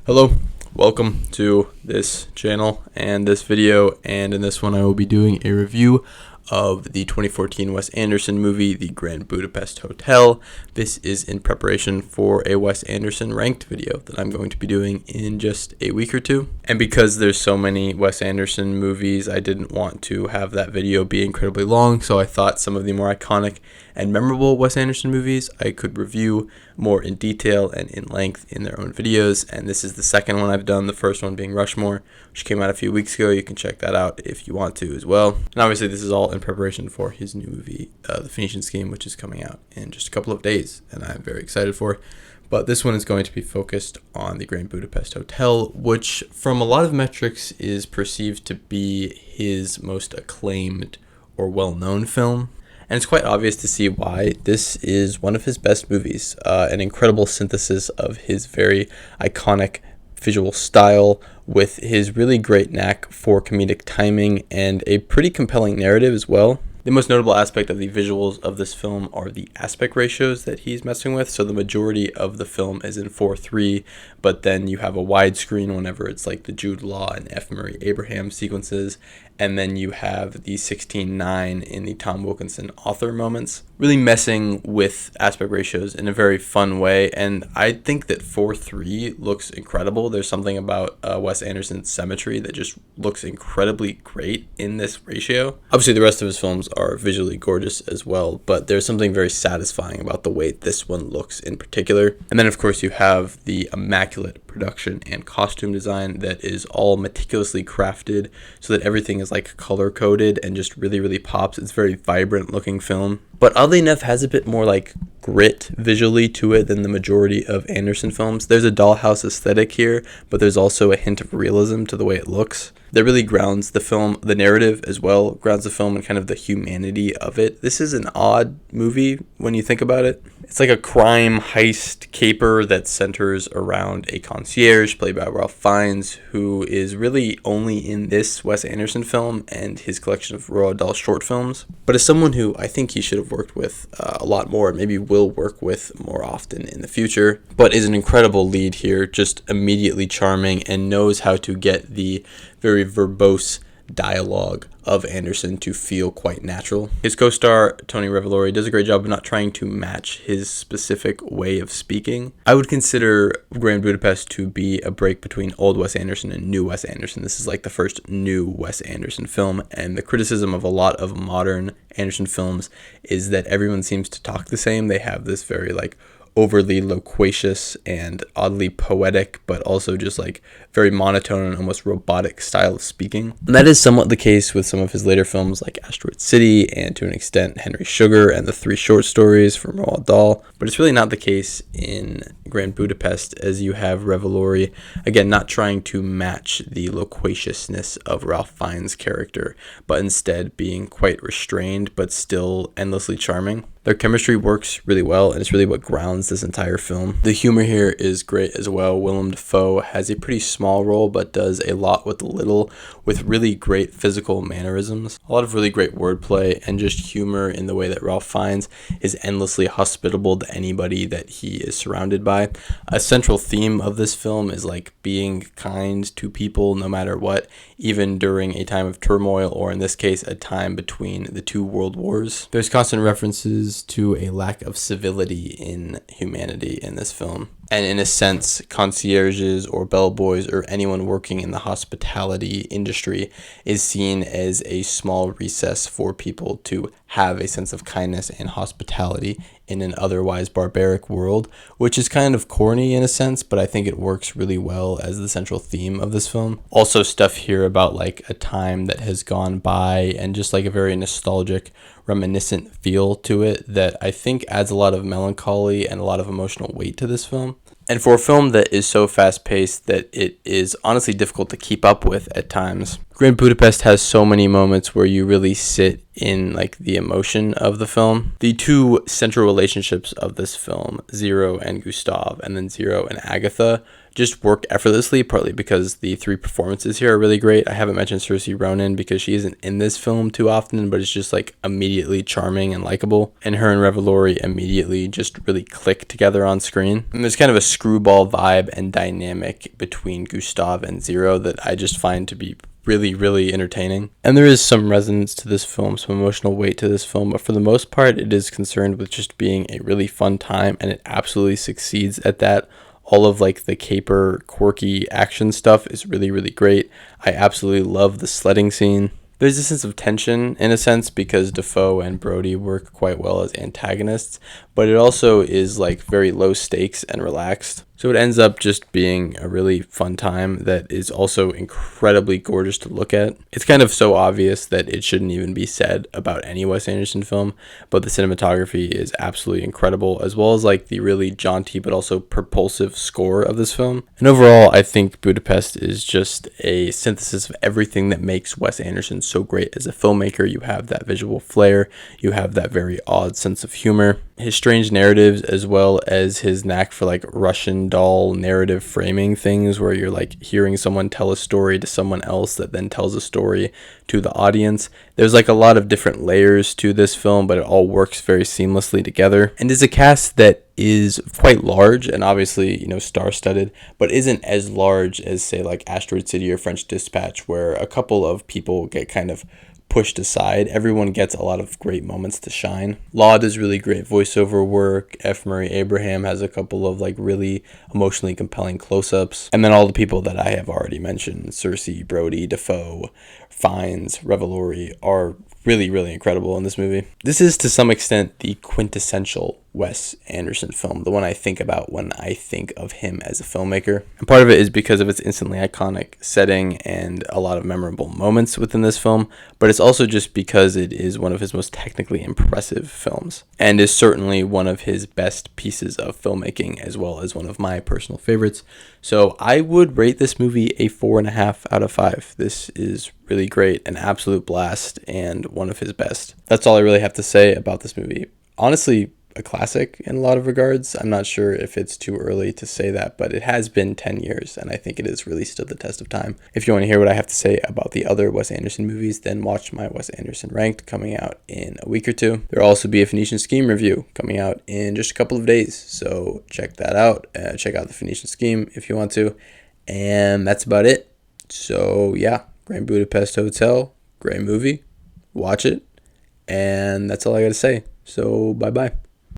Hello, welcome to this channel and this video, and in this one I will be doing a review of the 2014 Wes Anderson movie, The Grand Budapest Hotel. This is in preparation for a Wes Anderson ranked video that I'm going to be doing in just a week or two. And because there's so many Wes Anderson movies, I didn't want to have that video be incredibly long, so I thought some of the more iconic and memorable Wes Anderson movies I could review more in detail and in length in their own videos. And this is the second one I've done, the first one being Rushmore, which came out a few weeks ago. You can check that out if you want to as well. And obviously this is all in preparation for his new movie, The Phoenician Scheme, which is coming out in just a couple of days, and I'm very excited for. But this one is going to be focused on the Grand Budapest Hotel, which from a lot of metrics is perceived to be his most acclaimed or well-known film. And it's quite obvious to see why. This is one of his best movies, an incredible synthesis of his very iconic visual style with his really great knack for comedic timing and a pretty compelling narrative as well. The most notable aspect of the visuals of this film are the aspect ratios that he's messing with. So the majority of the film is in 4:3, but then you have a widescreen whenever it's like the Jude Law and F. Murray Abraham sequences, and then you have the 16:9 in the Tom Wilkinson author moments, really messing with aspect ratios in a very fun way. And I think that 4:3 looks incredible. There's something about Wes Anderson's symmetry that just looks incredibly great in this ratio. Obviously the rest of his films are visually gorgeous as well, but there's something very satisfying about the way this one looks in particular. And then of course you have the immaculate production and costume design that is all meticulously crafted so that everything is like color coded and just really pops. It's a very vibrant looking film, but oddly enough has a bit more like grit visually to it than the majority of Anderson films. There's a dollhouse aesthetic here, but there's also a hint of realism to the way it looks that really grounds the film, the narrative as well, grounds the film and kind of the humanity of it. This is an odd movie when you think about it. It's like a crime heist caper that centers around a concierge played by Ralph Fiennes, who is really only in this Wes Anderson film and his collection of Roald Dahl short films, but as someone who I think he should have worked with a lot more, maybe will work with more often in the future, but is an incredible lead here, just immediately charming and knows how to get the very verbose dialogue of Anderson to feel quite natural. His co-star Tony Revolori does a great job of not trying to match his specific way of speaking. I would consider Grand Budapest to be a break between old Wes Anderson and new Wes Anderson. This is like the first new Wes Anderson film, and the criticism of a lot of modern Anderson films is that everyone seems to talk the same. They have this very like overly loquacious and oddly poetic, but also just like very monotone and almost robotic style of speaking. And that is somewhat the case with some of his later films like Asteroid City and to an extent Henry Sugar and the 3 short stories from Roald Dahl. But it's really not the case in Grand Budapest, as you have Revolori, again, not trying to match the loquaciousness of Ralph Fiennes' character, but instead being quite restrained, but still endlessly charming. Their chemistry works really well, and it's really what grounds this entire film. The humor here is great as well. Willem Dafoe has a pretty small role, but does a lot with little, with really great physical mannerisms. A lot of really great wordplay and just humor in the way that Ralph Fiennes is endlessly hospitable to anybody that he is surrounded by. A central theme of this film is like being kind to people no matter what, even during a time of turmoil, or in this case, a time between the 2 world wars. There's constant references to a lack of civility in humanity in this film. And in a sense, concierges or bellboys or anyone working in the hospitality industry is seen as a small recess for people to have a sense of kindness and hospitality in an otherwise barbaric world, which is kind of corny in a sense, but I think it works really well as the central theme of this film. Also stuff here about like a time that has gone by and just like a very nostalgic, reminiscent feel to it that I think adds a lot of melancholy and a lot of emotional weight to this film. And for a film that is so fast-paced that it is honestly difficult to keep up with at times, Grand Budapest has so many moments where you really sit in like the emotion of the film. The 2 central relationships of this film, Zero and Gustav, and then Zero and Agatha, just work effortlessly, partly because the three performances here are really great. I haven't mentioned Saoirse Ronan because she isn't in this film too often, but it's just like immediately charming and likable. And her and Revelori immediately just really click together on screen. And there's kind of a screwball vibe and dynamic between Gustav and Zero that I just find to be really entertaining. And there is some resonance to this film, some emotional weight to this film, but for the most part it is concerned with just being a really fun time, and it absolutely succeeds at that. All of like the caper quirky action stuff is really great. I absolutely love the sledding scene. There's a sense of tension in a sense because Dafoe and Brody work quite well as antagonists, but it also is like very low stakes and relaxed. So it ends up just being a really fun time that is also incredibly gorgeous to look at. It's kind of so obvious that it shouldn't even be said about any Wes Anderson film, but the cinematography is absolutely incredible, as well as like the really jaunty but also propulsive score of this film. And overall, I think Budapest is just a synthesis of everything that makes Wes Anderson so great as a filmmaker. You have that visual flair, you have that very odd sense of humor, his strange narratives, as well as his knack for like Russian doll narrative framing things where you're like hearing someone tell a story to someone else that then tells a story to the audience. There's like a lot of different layers to this film, but it all works very seamlessly together. And is a cast that is quite large and obviously, star-studded, but isn't as large as say like Asteroid City or French Dispatch, where a couple of people get kind of pushed aside. Everyone gets a lot of great moments to shine. Law does really great voiceover work. F. Murray Abraham has a couple of like really emotionally compelling close-ups. And then all the people that I have already mentioned, Cersei, Brody, Dafoe, Fiennes, Revelori, are really incredible in this movie. This is to some extent the quintessential Wes Anderson film, the one I think about when I think of him as a filmmaker. And part of it is because of its instantly iconic setting and a lot of memorable moments within this film, but it's also just because it is one of his most technically impressive films and is certainly one of his best pieces of filmmaking, as well as one of my personal favorites. So I would rate this movie a 4.5 out of 5. This is really great, an absolute blast, and one of his best. That's all I really have to say about this movie. Honestly, a classic in a lot of regards. I'm not sure if it's too early to say that, but it has been 10 years, and I think it has really stood the test of time. If you want to hear what I have to say about the other Wes Anderson movies, then watch my Wes Anderson Ranked coming out in a week or two. There will also be a Phoenician Scheme review coming out in just a couple of days, so check that out. Check out the Phoenician Scheme if you want to, and that's about it. So yeah, Grand Budapest Hotel, great movie. Watch it, and that's all I got to say. So bye-bye.